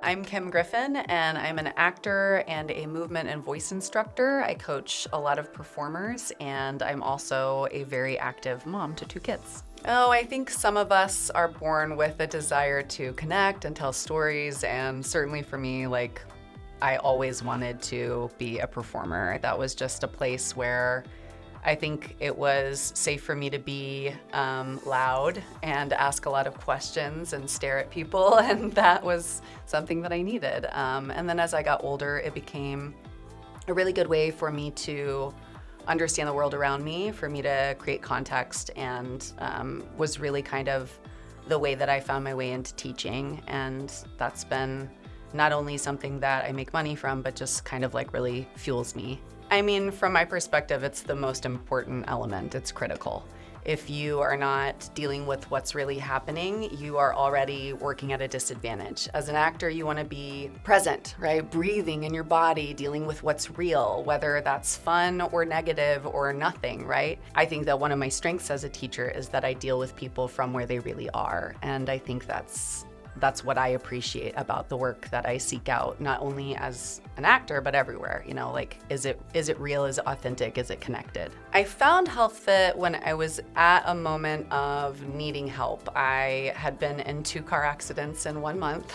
I'm Kim Griffin, and I'm an actor and a movement and voice instructor. I coach a lot of performers, and I'm also a very active mom to 2 kids. Oh, I think some of us are born with a desire to connect and tell stories, and certainly for me, I always wanted to be a performer. That was just a place where I think it was safe for me to be loud and ask a lot of questions and stare at people, and that was something that I needed. And then as I got older, it became a really good way for me to understand the world around me, for me to create context, and was really kind of the way that I found my way into teaching. And that's been not only something that I make money from, but just kind of really fuels me. I mean, from my perspective, it's the most important element. It's critical. If you are not dealing with what's really happening, you are already working at a disadvantage. As an actor, you want to be present, right? Breathing in your body, dealing with what's real, whether that's fun or negative or nothing, right? I think that one of my strengths as a teacher is that I deal with people from where they really are. And I think that's what I appreciate about the work that I seek out, not only as an actor, but everywhere. Is it real? Is it authentic? Is it connected? I found HealthFit when I was at a moment of needing help. I had been in 2 car accidents in 1 month.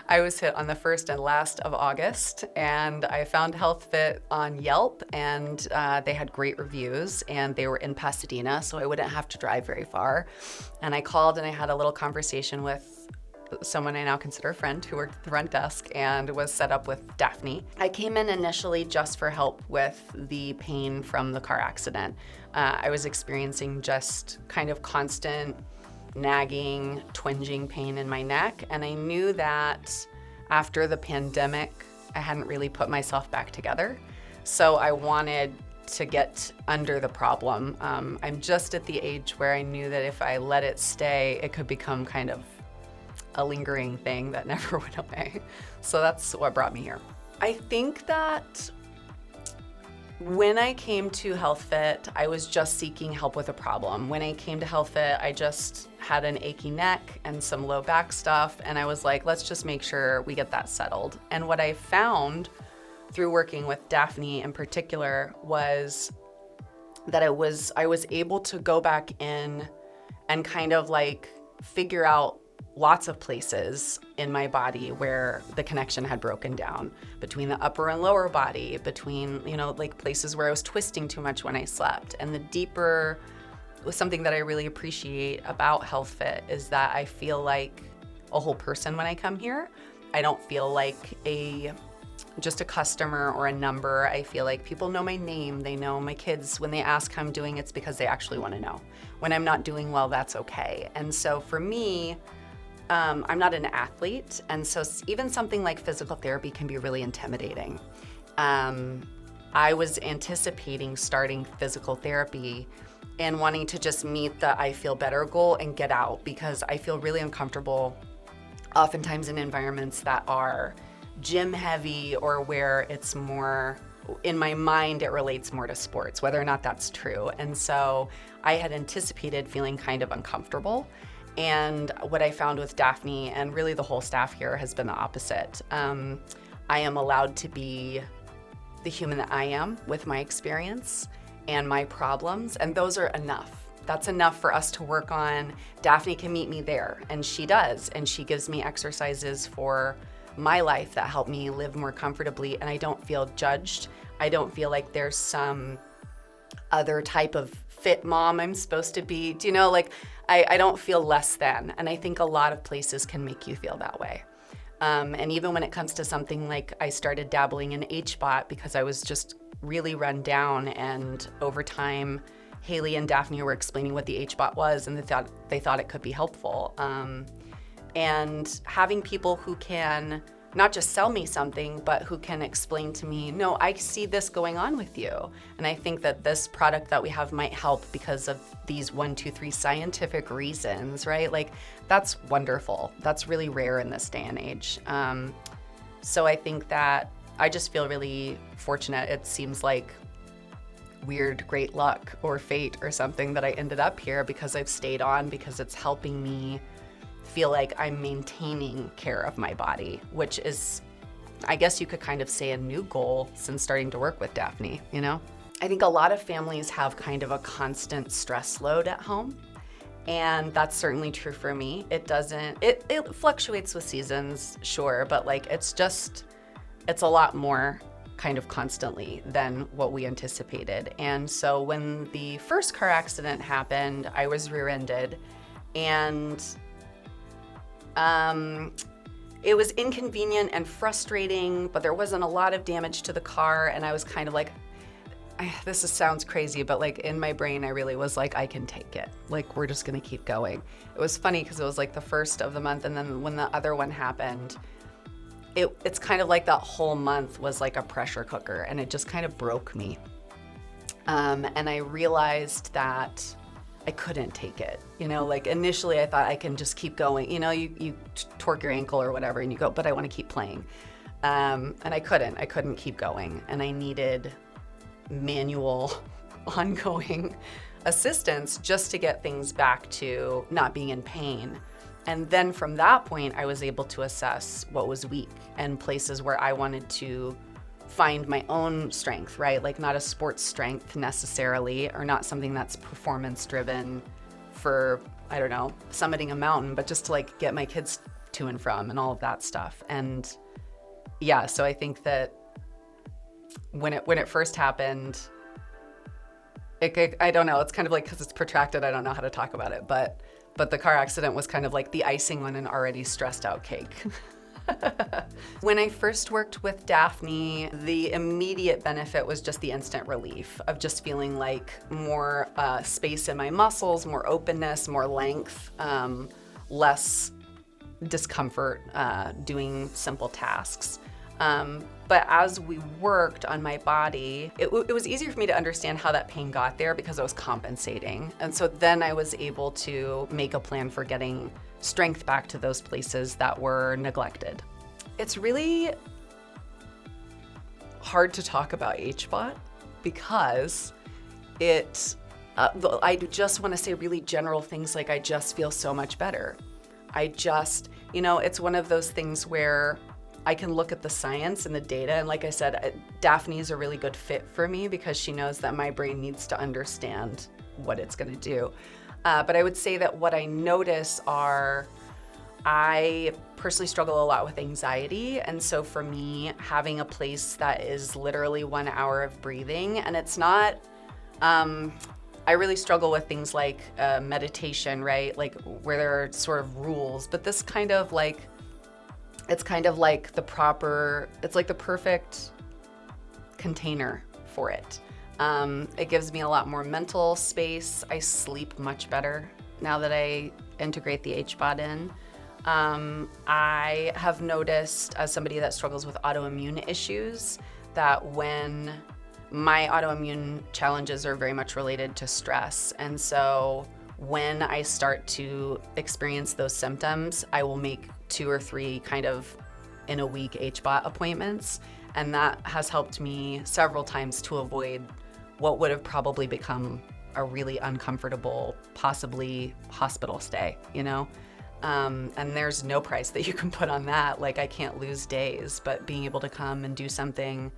I was hit on the 1st and last of August, and I found HealthFit on Yelp, and they had great reviews, and they were in Pasadena, so I wouldn't have to drive very far. And I called and I had a little conversation with someone I now consider a friend who worked at the front desk and was set up with Daphne. I came in initially just for help with the pain from the car accident. I was experiencing just kind of constant nagging, twinging pain in my neck. And I knew that after the pandemic, I hadn't really put myself back together. So I wanted to get under the problem. I'm just at the age where I knew that if I let it stay, it could become kind of a lingering thing that never went away. So that's what brought me here. I think that when I came to HealthFit, I was just seeking help with a problem. When I came to HealthFit, I just had an achy neck and some low back stuff, and I was like, let's just make sure we get that settled. And what I found through working with Daphne in particular was that I was able to go back in and kind of figure out lots of places in my body where the connection had broken down, between the upper and lower body, between, places where I was twisting too much when I slept. And the deeper, something that I really appreciate about HealthFit is that I feel like a whole person when I come here. I don't feel like just a customer or a number. I feel like people know my name. They know my kids. When they ask how I'm doing, it's because they actually want to know. When I'm not doing well, that's okay. And so for me, I'm not an athlete, and so even something like physical therapy can be really intimidating. I was anticipating starting physical therapy and wanting to just meet the I feel better goal and get out, because I feel really uncomfortable oftentimes in environments that are gym heavy, or where it's more, in my mind, it relates more to sports, whether or not that's true. And so I had anticipated feeling kind of uncomfortable. And what I found with Daphne, and really the whole staff here, has been the opposite. I am allowed to be the human that I am with my experience and my problems, and those are enough. That's enough for us to work on. Daphne can meet me there, and she does, and she gives me exercises for my life that help me live more comfortably, and I don't feel judged. I don't feel like there's some other type of fit mom I'm supposed to be. I don't feel less than, and I think a lot of places can make you feel that way. And even when it comes to something like, I started dabbling in HBOT because I was just really run down, and over time, Haley and Daphne were explaining what the HBOT was, and they thought it could be helpful. And having people who can not just sell me something, but who can explain to me, no, I see this going on with you. And I think that this product that we have might help because of these 1, 2, 3 scientific reasons, right? That's wonderful. That's really rare in this day and age. So I think that I just feel really fortunate. It seems like weird, great luck or fate or something that I ended up here because I've stayed on, because it's helping me feel like I'm maintaining care of my body, which is, I guess you could kind of say, a new goal since starting to work with Daphne, you know? I think a lot of families have kind of a constant stress load at home. And that's certainly true for me. It fluctuates with seasons, sure, but like it's a lot more kind of constantly than what we anticipated. And so when the first car accident happened, I was rear-ended, and it was inconvenient and frustrating, but there wasn't a lot of damage to the car, and I was kind of like, sounds crazy, but like in my brain, I really was like, I can take it. Like, we're just gonna keep going. It was funny because it was like the first of the month, and then when the other one happened, it's kind of like that whole month was like a pressure cooker, and it just kind of broke me. And I realized that I couldn't take it. You know, like initially I thought I can just keep going. You know, you torque your ankle or whatever and you go, but I want to keep playing. And I couldn't keep going. And I needed manual, ongoing assistance just to get things back to not being in pain. And then from that point, I was able to assess what was weak and places where I wanted to find my own strength, right? Like not a sports strength necessarily, or not something that's performance driven for, I don't know, summiting a mountain, but just to like get my kids to and from and all of that stuff. And yeah, so I think that when it first happened, I don't know, it's kind of like, because it's protracted, I don't know how to talk about it, but the car accident was kind of like the icing on an already stressed out cake. When I first worked with Daphne, the immediate benefit was just the instant relief of just feeling like more space in my muscles, more openness, more length, less discomfort doing simple tasks. But as we worked on my body, it was easier for me to understand how that pain got there because I was compensating. And so then I was able to make a plan for getting strength back to those places that were neglected. It's really hard to talk about HBOT because I just want to say really general things like I just feel so much better. It's one of those things where I can look at the science and the data, and like I said, Daphne is a really good fit for me because she knows that my brain needs to understand what it's going to do. But I would say that what I notice I personally struggle a lot with anxiety, and so for me, having a place that is literally 1 hour of breathing, and it's not, I really struggle with things like meditation, right? Like where there are sort of rules, but this kind of like, it's like the perfect container for it. It gives me a lot more mental space. I sleep much better now that I integrate the HBOT in. I have noticed, as somebody that struggles with autoimmune issues, that when my autoimmune challenges are very much related to stress. And so when I start to experience those symptoms, I will make 2 or 3 kind of in a week HBOT appointments. And that has helped me several times to avoid what would have probably become a really uncomfortable, possibly hospital stay, you know? And there's no price that you can put on that. Like I can't lose days, but being able to come and do something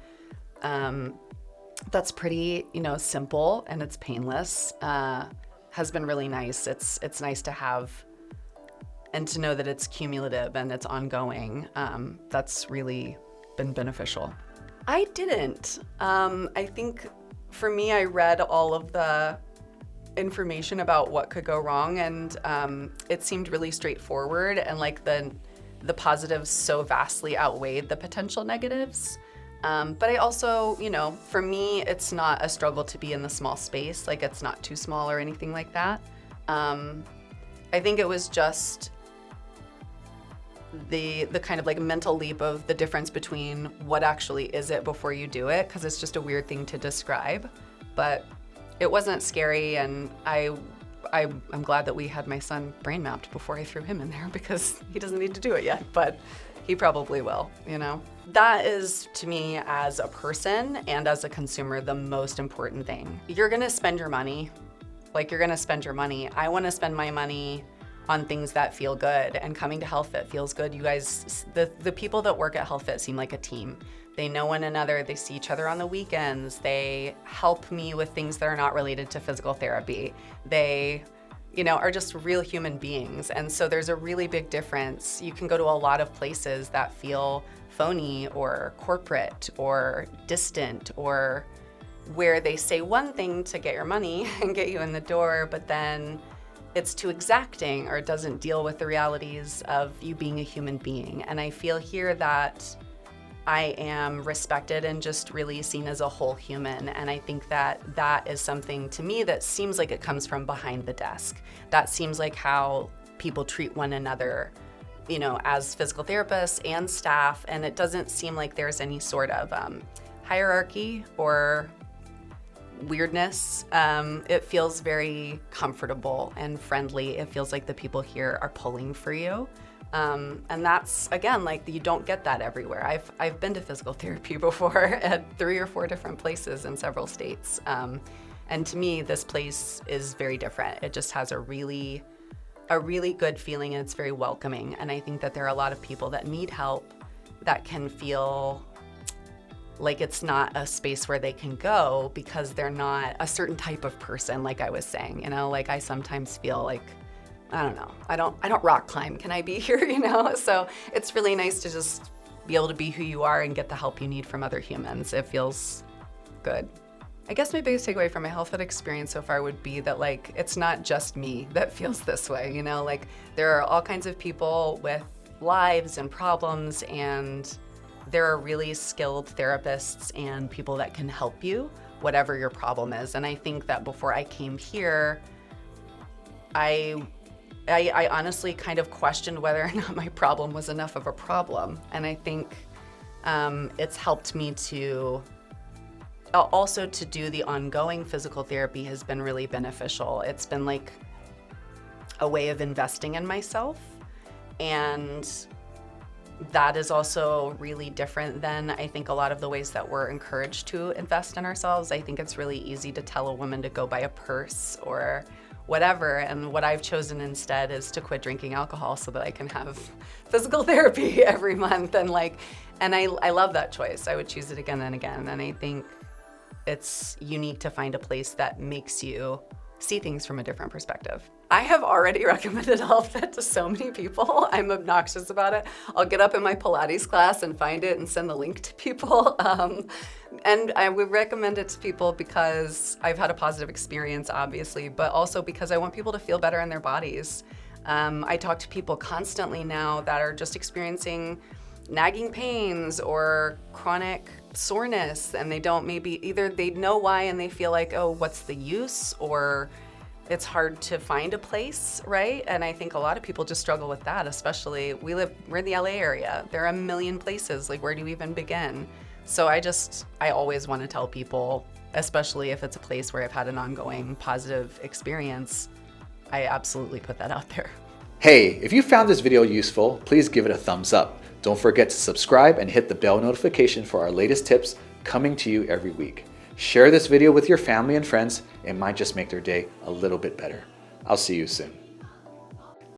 that's pretty, simple and it's painless has been really nice. It's nice to have and to know that it's cumulative and it's ongoing. That's really been beneficial. I didn't. I think for me, I read all of the information about what could go wrong, and it seemed really straightforward, and like the positives so vastly outweighed the potential negatives. But I also, for me, it's not a struggle to be in the small space. Like it's not too small or anything like that. I think it was just the kind of like mental leap of the difference between what actually is it before you do it, because it's just a weird thing to describe. But it wasn't scary, and I'm glad that we had my son brain mapped before I threw him in there, because he doesn't need to do it yet, but he probably will, That is, to me, as a person and as a consumer, the most important thing. You're gonna spend your money. I wanna spend my money on things that feel good, and coming to HealthFit feels good. You guys, the people that work at HealthFit seem like a team. They know one another, they see each other on the weekends, they help me with things that are not related to physical therapy. They, are just real human beings. And so there's a really big difference. You can go to a lot of places that feel phony or corporate or distant, or where they say one thing to get your money and get you in the door, but then it's too exacting or it doesn't deal with the realities of you being a human being. And I feel here that I am respected and just really seen as a whole human. And I think that that is something to me that seems like it comes from behind the desk. That seems like how people treat one another, as physical therapists and staff. And it doesn't seem like there's any sort of hierarchy or weirdness. It feels very comfortable and friendly. It feels like the people here are pulling for you. And that's, again, like, you don't get that everywhere. I've been to physical therapy before at 3 or 4 different places in several states. And to me, this place is very different. It just has a really good feeling, and it's very welcoming. And I think that there are a lot of people that need help that can feel like it's not a space where they can go because they're not a certain type of person, like I was saying. Like, I sometimes feel like, I don't know, I don't rock climb. Can I be here, So it's really nice to just be able to be who you are and get the help you need from other humans. It feels good. I guess my biggest takeaway from my HealthFit experience so far would be that, like, it's not just me that feels this way, Like, there are all kinds of people with lives and problems, and there are really skilled therapists and people that can help you, whatever your problem is. And I think that before I came here, I honestly kind of questioned whether or not my problem was enough of a problem. And I think it's helped me to also to do the ongoing physical therapy has been really beneficial. It's been like a way of investing in myself. And that is also really different than, I think, a lot of the ways that we're encouraged to invest in ourselves. I think it's really easy to tell a woman to go buy a purse or whatever. And what I've chosen instead is to quit drinking alcohol so that I can have physical therapy every month. And I love that choice. I would choose it again and again. And I think it's unique to find a place that makes you see things from a different perspective. I have already recommended HealthFit to so many people. I'm obnoxious about it. I'll get up in my Pilates class and find it and send the link to people. And I would recommend it to people because I've had a positive experience, obviously, but also because I want people to feel better in their bodies. I talk to people constantly now that are just experiencing nagging pains or chronic soreness, and they don't, maybe either they know why and they feel like, oh, what's the use, or it's hard to find a place, right? And I think a lot of people just struggle with that, especially we're in the LA area. There are a million places, like, where do you even begin? So I always want to tell people, especially if it's a place where I've had an ongoing positive experience, I absolutely put that out there. Hey, if you found this video useful, please give it a thumbs up. Don't forget to subscribe and hit the bell notification for our latest tips coming to you every week. Share this video with your family and friends. It might just make their day a little bit better. I'll see you soon.